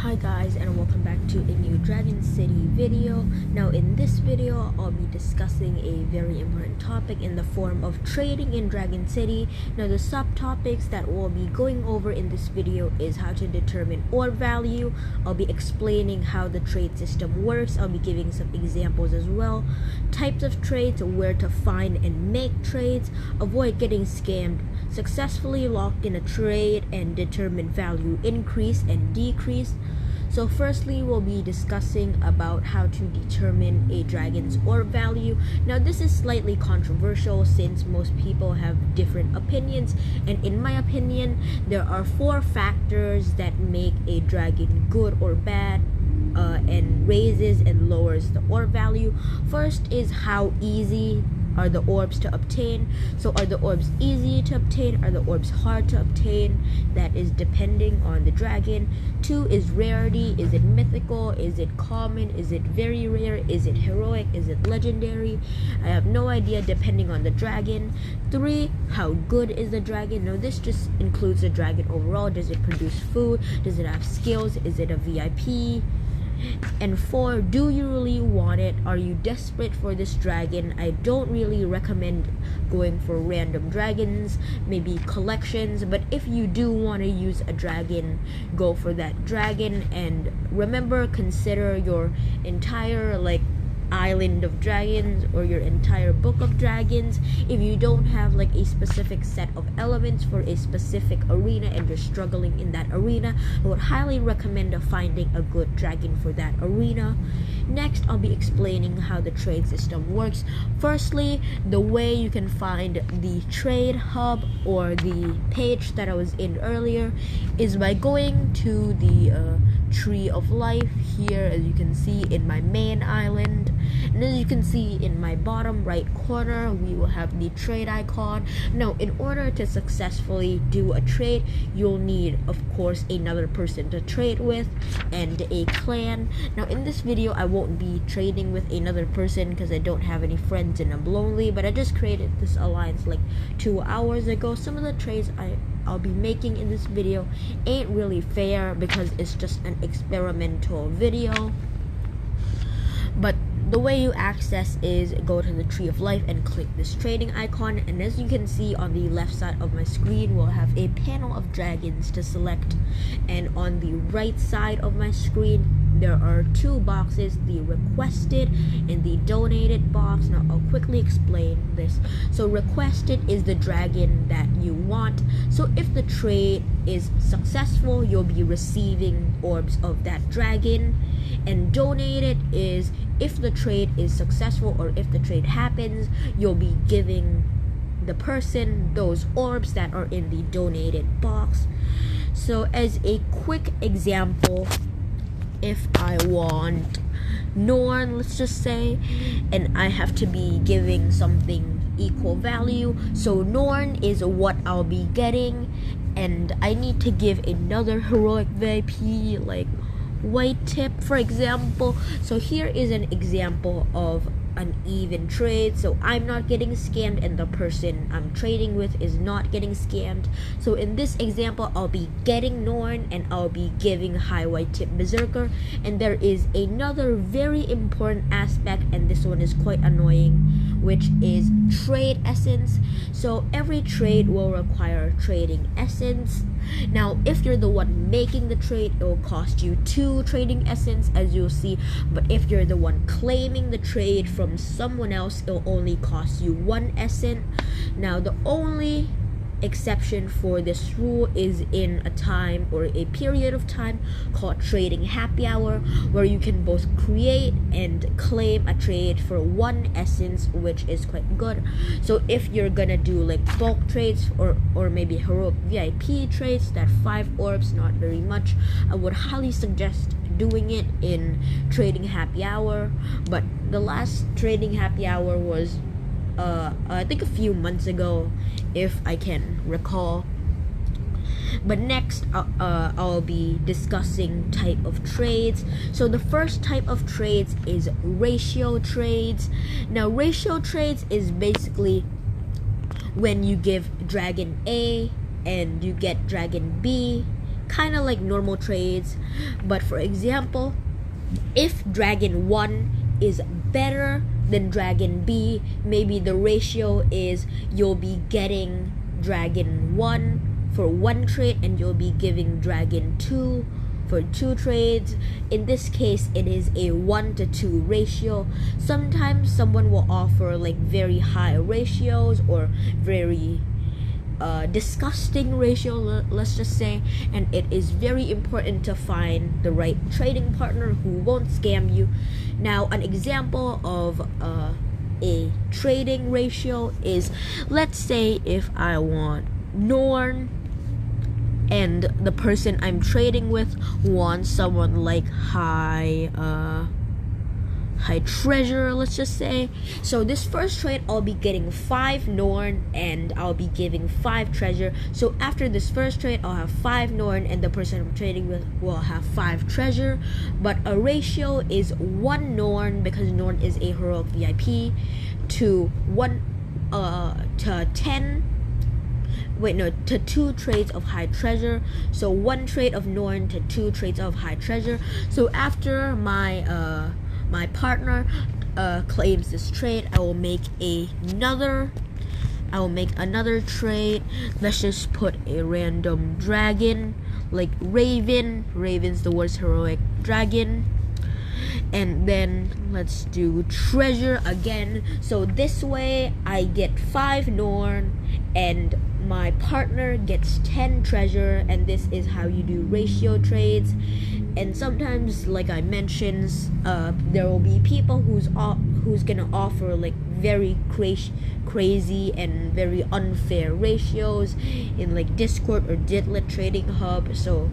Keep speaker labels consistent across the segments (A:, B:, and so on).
A: Hi guys, and welcome back to a new Dragon City video. Now in this video, I'll be discussing a very important topic in the form of trading in Dragon City. Now the subtopics that we'll be going over in this video is how to determine orb value. I'll be explaining how the trade system works. I'll be giving some examples as well. Types of trades, where to find and make trades, avoid getting scammed, successfully lock in a trade, and determine value increase and decrease. So firstly, we'll be discussing about how to determine a dragon's orb value. Now this is slightly controversial since most people have different opinions, and in my opinion, there are 4 factors that make a dragon good or bad, and raises and lowers the orb value. First is how easy are the orbs to obtain. So are the orbs easy to obtain? Are the orbs hard to obtain? That is depending on the dragon. 2 is rarity. Is it mythical? Is it common? Is it very rare? Is it heroic? Is it legendary? I have no idea depending on the dragon. 3, how good is the dragon? Now this just includes the dragon overall. Does it produce food? Does it have skills? Is it a VIP? And 4, do you really want it? Are you desperate for this dragon? I don't really recommend going for random dragons, maybe collections, but if you do want to use a dragon, go for that dragon. And remember, consider your entire island of dragons or your entire book of dragons. If you don't have a specific set of elements for a specific arena and you're struggling in that arena, I would highly recommend finding a good dragon for that arena. Next, I'll be explaining how the trade system works. Firstly, the way you can find the trade hub or the page that I was in earlier is by going to the tree of life here, as you can see in my main island. And as you can see in my bottom right corner, we will have the trade icon. Now in order to successfully do a trade, you'll need of course another person to trade with and a clan. Now in this video, I won't be trading with another person because I don't have any friends and I'm lonely, but I just created this alliance 2 hours ago. Some of the trades I'll be making in this video ain't really fair because it's just an experimental video. But the way you access is go to the tree of life and click this trading icon, and as you can see on the left side of my screen, we'll have a panel of dragons to select, and on the right side of my screen there are 2 boxes, the requested and the donated box. Now I'll quickly explain this. So requested is the dragon that you want. So if the trade is successful, you'll be receiving orbs of that dragon. And donated is if the trade is successful or if the trade happens, you'll be giving the person those orbs that are in the donated box. So as a quick example, if I want Norn, let's just say, and I have to be giving something equal value, so Norn is what I'll be getting, and I need to give another heroic VIP white tip, for example. So here is an example of an even trade. So I'm not getting scammed and the person I'm trading with is not getting scammed. So in this example, I'll be getting Norn and I'll be giving high white tip berserker. And there is another very important aspect, and this one is quite annoying, which is trade essence. So every trade will require trading essence. Now if you're the one making the trade, it will cost you 2 trading essence, as you'll see, but if you're the one claiming the trade from someone else, it'll only cost you 1 essence. Now the only exception for this rule is in a time or a period of time called trading happy hour, where you can both create and claim a trade for 1 essence, which is quite good. So if you're gonna do bulk trades or maybe heroic VIP trades, that 5 orbs, not very much, I would highly suggest doing it in trading happy hour. But the last trading happy hour was I think a few months ago, if I can recall. But next, I'll be discussing type of trades. So the first type of trades is ratio trades. Now ratio trades is basically when you give dragon A and you get dragon B kind of like normal trades. But for example, if Dragon 1 is better than Dragon B, maybe the ratio is you'll be getting Dragon 1 for 1 trade and you'll be giving Dragon 2 for 2 trades. In this case, it is a 1-to-2 ratio. Sometimes someone will offer like very high ratios or very disgusting ratio, let's just say, and it is very important to find the right trading partner who won't scam you. Now, an example of a trading ratio is, let's say if I want Norn and the person I'm trading with wants someone like high treasure, let's just say. So this first trade, I'll be getting 5 Norn and I'll be giving 5 treasure. So after this first trade, I'll have 5 Norn and the person I'm trading with will have 5 treasure. But a ratio is 1 Norn, because Norn is a heroic VIP, to 2 trades of high treasure. So 1 trade of Norn to 2 trades of high treasure. So after my partner claims this trade, I will make another trade. Let's just put a random dragon like Raven. Raven's the worst heroic dragon. And then let's do treasure again. So this way I get 5 Norn and my partner gets 10 treasure, and this is how you do ratio trades. And sometimes, like I mentioned, there will be people who's gonna offer like very crazy and very unfair ratios in like Discord or Ditlet Trading Hub. So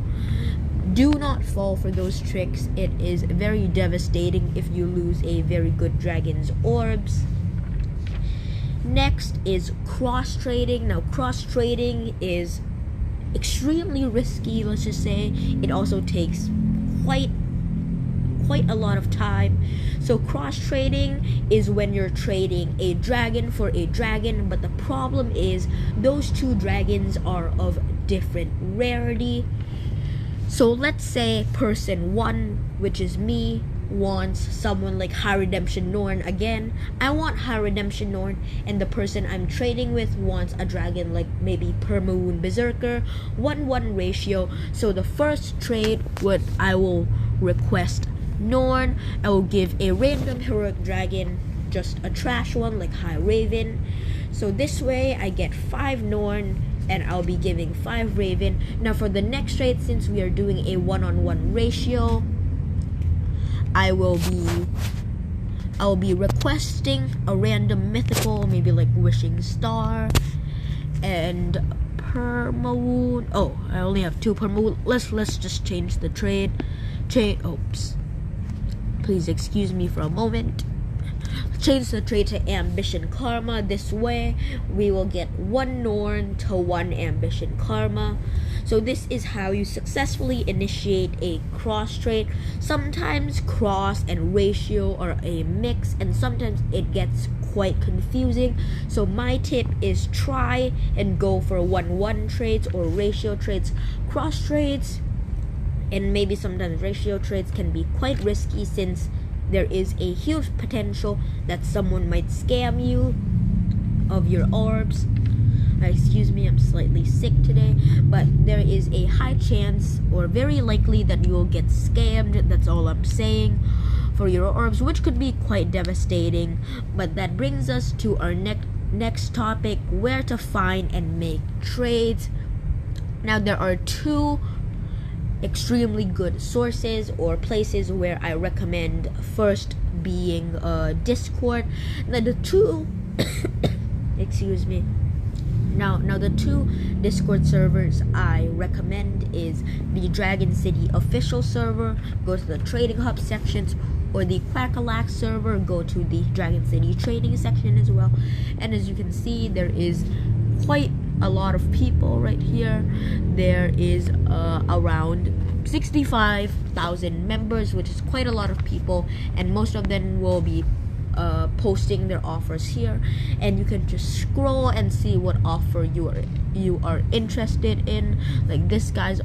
A: do not fall for those tricks. It is very devastating if you lose a very good dragon's orbs. Next is cross trading. Now, cross trading is extremely risky, let's just say. It also takes quite a lot of time. So cross trading is when you're trading a dragon for a dragon, but the problem is those 2 dragons are of different rarity. So let's say person 1, which is me, wants someone like High Redemption Norn again. I want High Redemption Norn, and the person I'm trading with wants a dragon like maybe Permawound Berserker, 1-1 ratio. So the first trade, I will request Norn. I will give a random heroic dragon, just a trash one like High Raven. So this way I get 5 Norn and I'll be giving 5 Raven. Now for the next trade, since we are doing a 1-on-1 ratio, I will be requesting a random mythical, maybe like Wishing Star and Permawound. Oh, I only have 2 Permawound. Let's just change the trade. Oops. Please excuse me for a moment. Change the trade to Ambition Karma. This way we will get 1 Norn to 1 Ambition Karma. So this is how you successfully initiate a cross trade. Sometimes cross and ratio are a mix, and sometimes it gets quite confusing. So my tip is try and go for 1-1 trades or ratio trades. Cross trades and maybe sometimes ratio trades can be quite risky, since there is a huge potential that someone might scam you of your orbs. Excuse me, I'm slightly sick today, but there is a high chance or very likely that you will get scammed. That's all I'm saying, for your orbs, which could be quite devastating. But that brings us to our next topic, where to find and make trades. Now there are 2 extremely good sources or places where I recommend, first being Discord. Now the 2 excuse me. Now the 2 Discord servers I recommend is the Dragon City official server, go to the Trading Hub sections, or the Quackalack server, go to the Dragon City trading section as well. And as you can see, there is quite a lot of people right here. There is around 65,000 members, which is quite a lot of people, and most of them will be posting their offers here, and you can just scroll and see what offer you are interested in. Like this guy's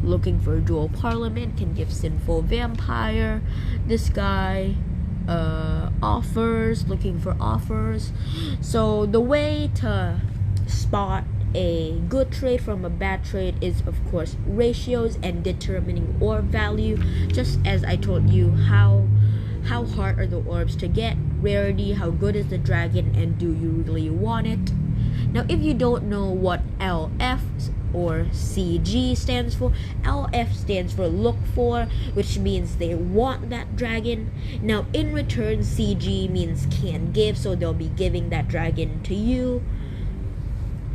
A: looking for a dual parliament, can give sinful vampire. This guy looking for offers. So the way to spot a good trade from a bad trade is, of course, ratios and determining orb value. Just as I told you, how hard are the orbs to get, rarity, how good is the dragon, and do you really want it? Now, if you don't know what LF or CG stands for, LF stands for look for, which means they want that dragon. Now, in return, CG means can give, so they'll be giving that dragon to you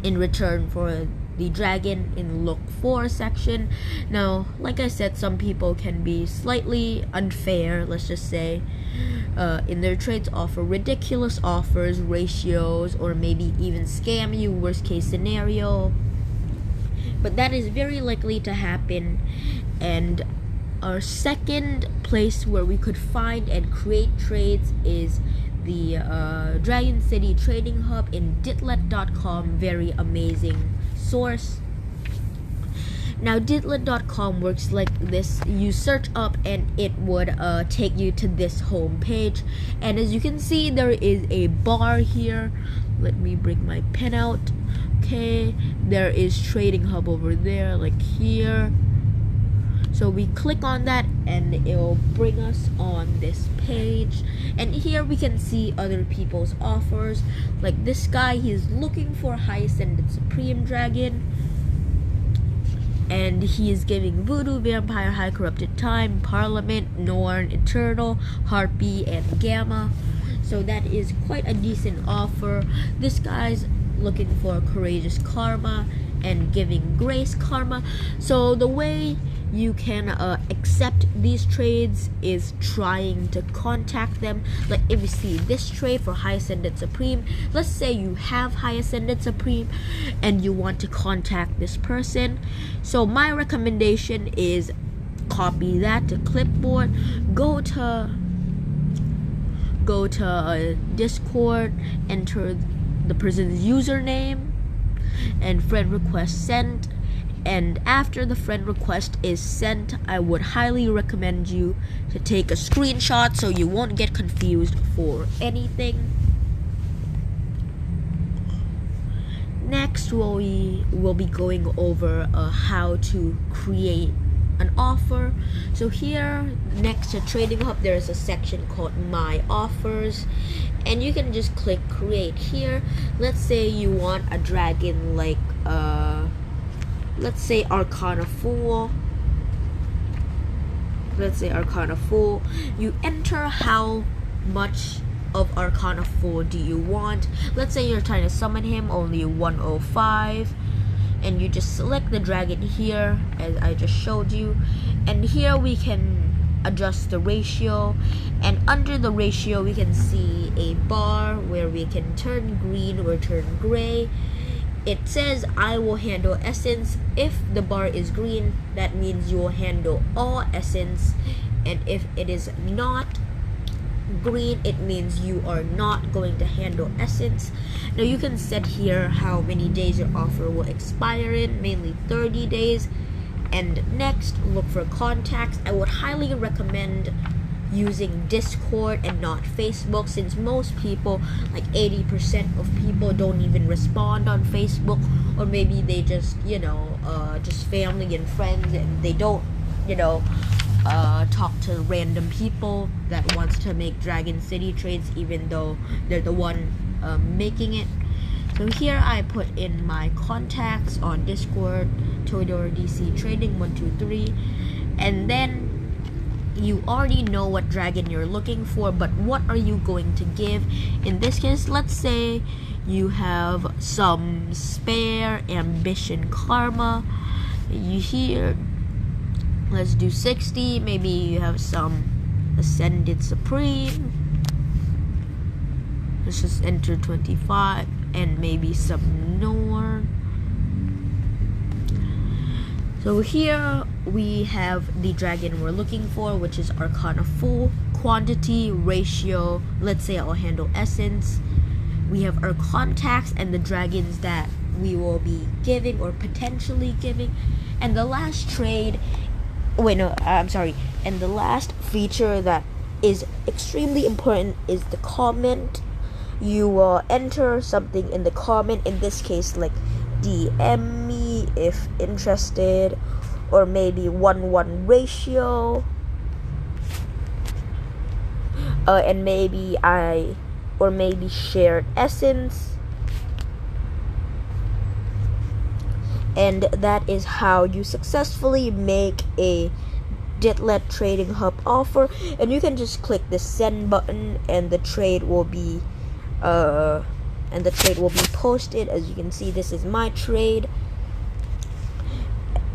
A: in return for the dragon in look for section. Now, like I said, some people can be slightly unfair, let's just say, in their trades, offer ridiculous offers, ratios, or maybe even scam you, worst case scenario. But that is very likely to happen. And our second place where we could find and create trades is the Dragon City Trading Hub in ditlet.com. Very amazing source. Now, ditlet.com works like this. You search up and it would take you to this home page, and as you can see, there is a bar here. Let me bring my pen out. Okay, there is Trading Hub over there, like here. So we click on that and it will bring us on this page, and here we can see other people's offers. Like this guy, he's looking for High Ascended Supreme Dragon, and he is giving Voodoo, Vampire, High Corrupted Time, Parliament, Norn, Eternal, Harpy, and Gamma. So that is quite a decent offer. This guy's looking for Courageous Karma and giving Grace Karma. So the way you can accept these trades is trying to contact them. Like if you see this trade for High Ascended Supreme, let's say you have High Ascended Supreme and you want to contact this person. So my recommendation is copy that to clipboard, go to Discord, enter the person's username and friend request sent. And after the friend request is sent, I would highly recommend you to take a screenshot so you won't get confused for anything. Next, we'll be going over how to create an offer. So here next to Trading Hub, there is a section called My Offers, and you can just click create here. Let's say you want a dragon like let's say Arcana Fool. You enter how much of Arcana Fool do you want. Let's say you're trying to summon him only 105, and you just select the dragon here as I just showed you, and here we can adjust the ratio, and under the ratio we can see a bar where we can turn green or turn gray. It says I will handle essence. If the bar is green, that means you will handle all essence, and if it is not green, it means you are not going to handle essence. Now you can set here how many days your offer will expire in, mainly 30 days. And next, look for contacts. I would highly recommend using Discord and not Facebook, since most people, like 80% of people, don't even respond on Facebook, or maybe they just just family and friends, and they don't talk to random people that wants to make Dragon City trades even though they're the one making it. So here I put in my contacts on Discord, Todor DC Trading 123, and then you already know what dragon you're looking for, but what are you going to give? In this case, let's say you have some spare ambition karma. You here, let's do 60. Maybe you have some Ascended Supreme. Let's just enter 25, and maybe some Norn. So here we have the dragon we're looking for, which is Arcana Full, Quantity, Ratio. Let's say I'll handle Essence. We have our contacts and the dragons that we will be giving or potentially giving. And the last trade, and the last feature that is extremely important is the comment. You will enter something in the comment, in this case like DM me if interested, or maybe 1-1 ratio, and maybe shared essence. And that is how you successfully make a Ditlet Trading Hub offer. And you can just click the send button, and the trade will be posted. As you can see, this is my trade.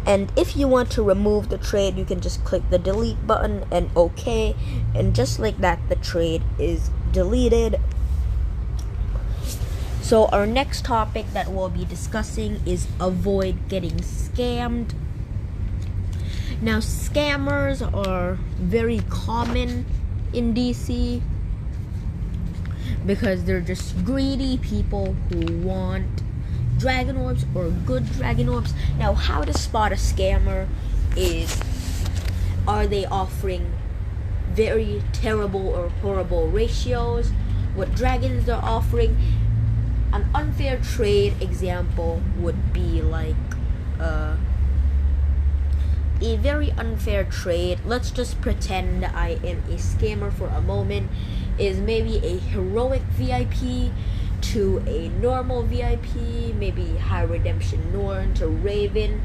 A: And if you want to remove the trade, you can just click the delete button and OK. And just like that, the trade is deleted. So our next topic that we'll be discussing is avoid getting scammed. Now, scammers are very common in DC because they're just greedy people who want dragon orbs or good dragon orbs. Now, how to spot a scammer is, are they offering very terrible or horrible ratios? What dragons they're offering? An unfair trade example would be like a very unfair trade. Let's just pretend I am a scammer for a moment. Is maybe a heroic VIP to a normal VIP, maybe high redemption Norn to Raven.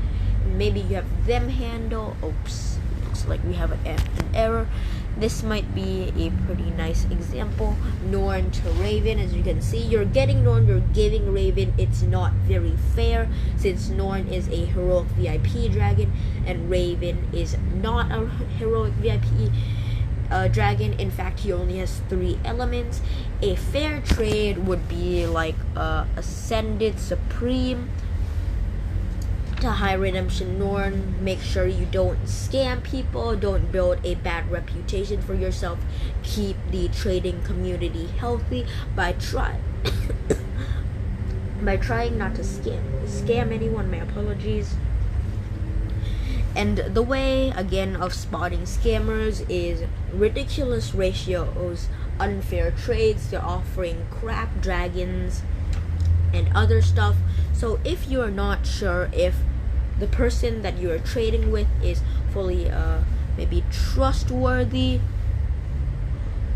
A: Maybe you have them handle. Oops, looks like we have an error. This might be a pretty nice example. Norn to Raven. As you can see, you're getting Norn, you're giving Raven. It's not very fair since Norn is a heroic VIP dragon and Raven is not a heroic VIP dragon. In fact, he only has 3 elements. A fair trade would be like Ascended Supreme to High Redemption Norn. Make sure you don't scam people, don't build a bad reputation for yourself. Keep the trading community healthy by trying not to scam anyone. My apologies. And the way, again, of spotting scammers is ridiculous ratios, unfair trades. They're offering crap dragons and other stuff. So if you're not sure if the person that you're trading with is fully maybe trustworthy,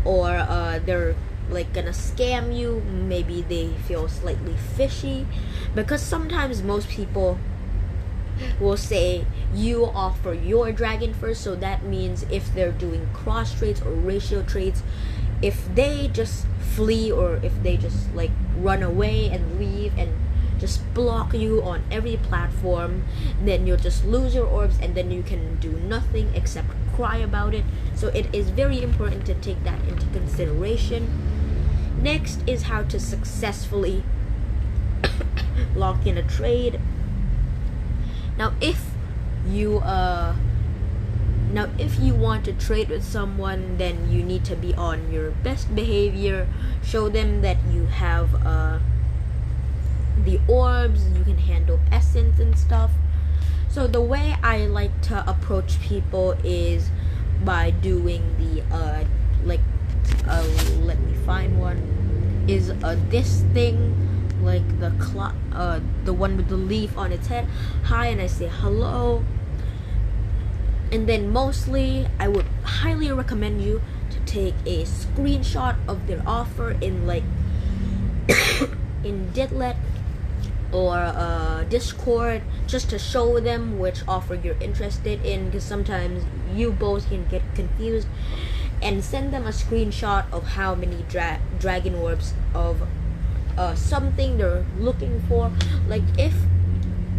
A: or they're like gonna scam you, maybe they feel slightly fishy, because sometimes most people will say you offer your dragon first. So that means if they're doing cross trades or ratio trades, if they just flee or if they just like run away and leave and just block you on every platform, then you'll just lose your orbs and then you can do nothing except cry about it. So it is very important to take that into consideration. Next is how to successfully lock in a trade. Now if you want to trade with someone, then you need to be on your best behavior. Show them that you have the orbs, you can handle essence and stuff. So the way I like to approach people is by doing the let me find one, is this thing, like the one with the leaf on its head. Hi, and I say hello. And then mostly I would highly recommend you to take a screenshot of their offer in like in Ditlet or Discord, just to show them which offer you're interested in, because sometimes you both can get confused. And send them a screenshot of how many dragon orbs of something they're looking for. Like if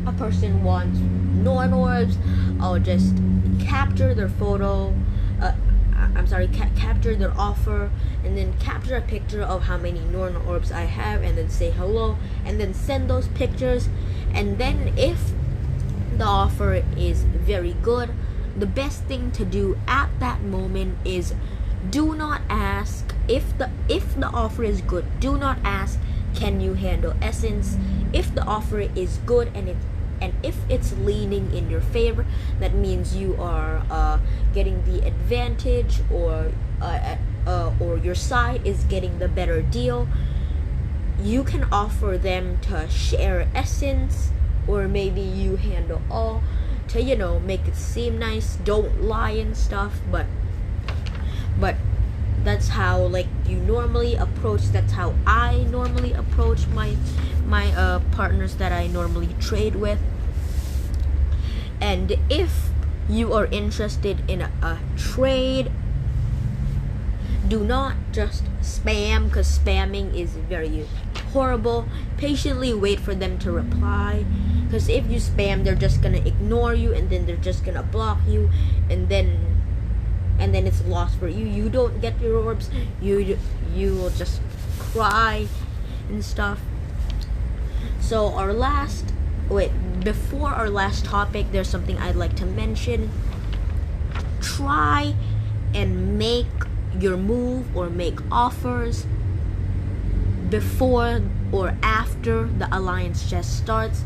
A: a person wants Norn orbs, I'll just capture their photo, capture their offer, and then capture a picture of how many Norn orbs I have, and then say hello, and then send those pictures. And then if the offer is very good, the best thing to do at that moment is do not ask if the offer is good. Do not ask, can you handle essence? If the offer is good and if it's leaning in your favor, that means you are getting the advantage, or your side is getting the better deal. You can offer them to share essence, or maybe you handle all, to make it seem nice. Don't lie and stuff, but that's how you normally approach. That's how I normally approach my partners that I normally trade with. And if you are interested in a trade, do not just spam, because spamming is very horrible. Patiently wait for them to reply, because if you spam, they're just gonna ignore you, and then they're just gonna block you, and then it's lost for you. You don't get your orbs. You will just cry and stuff. So before our last topic, there's something I'd like to mention. Try and make your move or make offers before or after the alliance chest starts.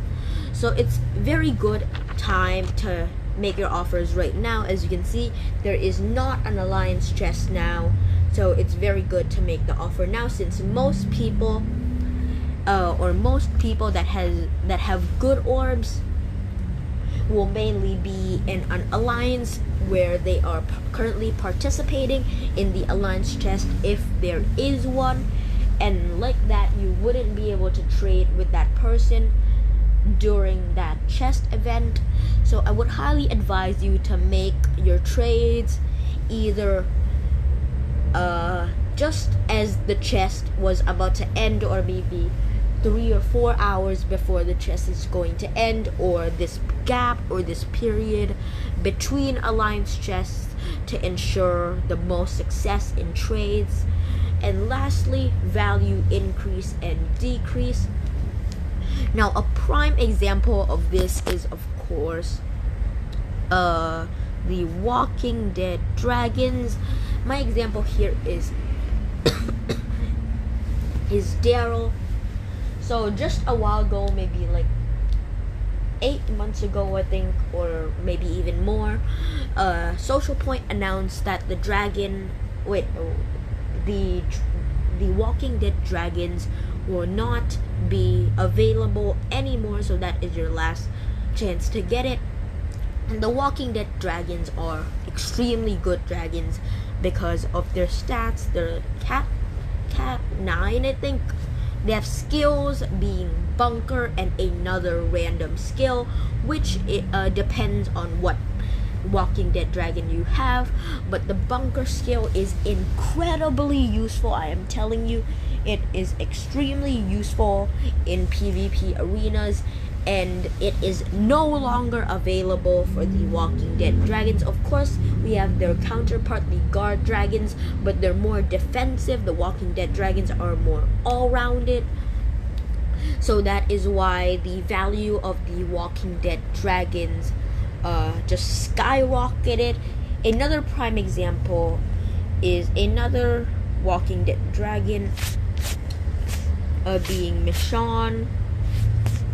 A: So it's very good time to make your offers right now. As you can see, there is not an alliance chest now, so it's very good to make the offer now, since most people that have good orbs will mainly be in an alliance where they are currently participating in the alliance chest, if there is one, and like that you wouldn't be able to trade with that person during that chest event. So I would highly advise you to make your trades either just as the chest was about to end, or maybe 3 or 4 hours before the chest is going to end, or this gap or this period between alliance chests, to ensure the most success in trades. And lastly, value increase and decrease. Now, a prime example of this is, of course, the Walking Dead dragons. My example here is Daryl. So just a while ago, maybe 8 months ago, I think, or maybe even more, Social Point announced that the Walking Dead dragons will not be available anymore, so that is your last chance to get it. And the Walking Dead dragons are extremely good dragons because of their stats. They're cat 9, I think. They have skills being bunker and another random skill, which depends on what Walking Dead dragon you have, but the bunker skill is incredibly useful. I am telling you, it is extremely useful in PvP arenas, and it is no longer available for the Walking Dead dragons. Of course, we have their counterpart, the guard dragons, but they're more defensive. The Walking Dead dragons are more all-rounded. So that is why the value of the Walking Dead dragons just skyrocketed. Another prime example is another Walking Dead dragon, being Michonne.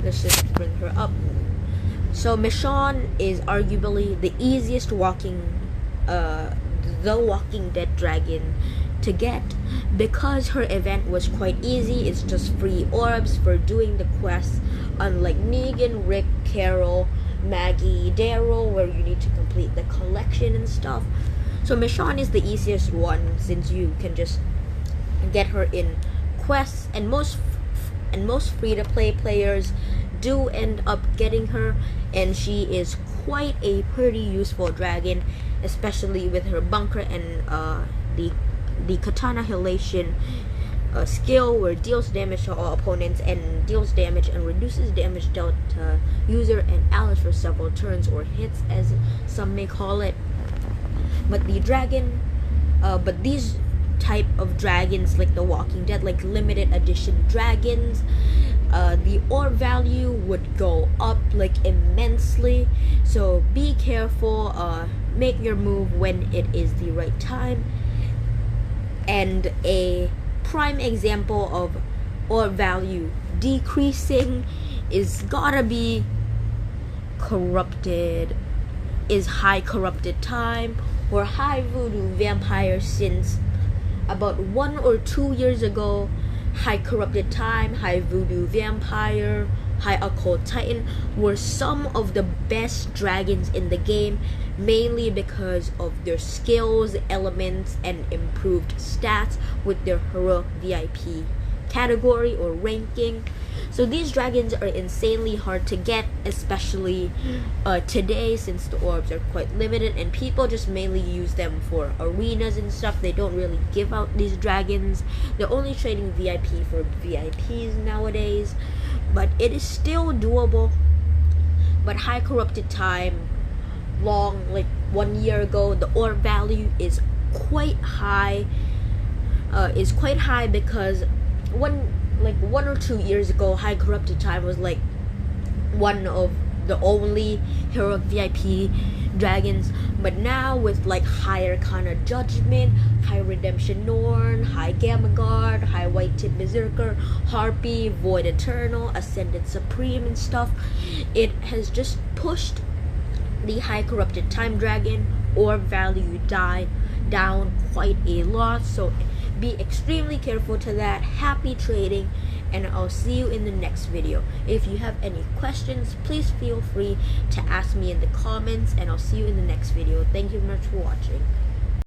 A: Let's just bring her up. So Michonne is arguably the easiest the Walking Dead dragon to get, because her event was quite easy. It's just free orbs for doing the quests, unlike Negan, Rick, Carol, Maggie, Daryl, where you need to complete the collection and stuff. So Michonne is the easiest one, since you can just get her in quests, and most free-to-play players do end up getting her, and she is quite a pretty useful dragon, especially with her bunker and the katana halation skill, where deals damage to all opponents and deals damage and reduces damage dealt to user and allies for several turns, or hits as some may call it. But these type of dragons, like the Walking Dead, like limited edition dragons, the orb value would go up like immensely. So be careful, make your move when it is the right time. And a prime example of orb value decreasing is gotta be high corrupted time or high voodoo vampire. Since about 1 or 2 years ago, high corrupted time, high voodoo vampire, high occult titan were some of the best dragons in the game, mainly because of their skills, elements, and improved stats with their heroic VIP category or ranking. So these dragons are insanely hard to get, especially today, since the orbs are quite limited and people just mainly use them for arenas and stuff. They don't really give out these dragons. They're only trading VIP for VIPs nowadays, but it is still doable. But high corrupted time, like 1 year ago, the orb value is quite high. Because 1 or 2 years ago, high corrupted time was like one of the only heroic VIP dragons. But now with like high Arcana Judgment, high Redemption Norn, high Gamma Guard, high White Tip Berserker, Harpy, Void Eternal, Ascended Supreme and stuff, it has just pushed the high corrupted time dragon or value down quite a lot. So be extremely careful to that. Happy trading, and I'll see you in the next video. If you have any questions, please feel free to ask me in the comments, and I'll see you in the next video. Thank you very much for watching.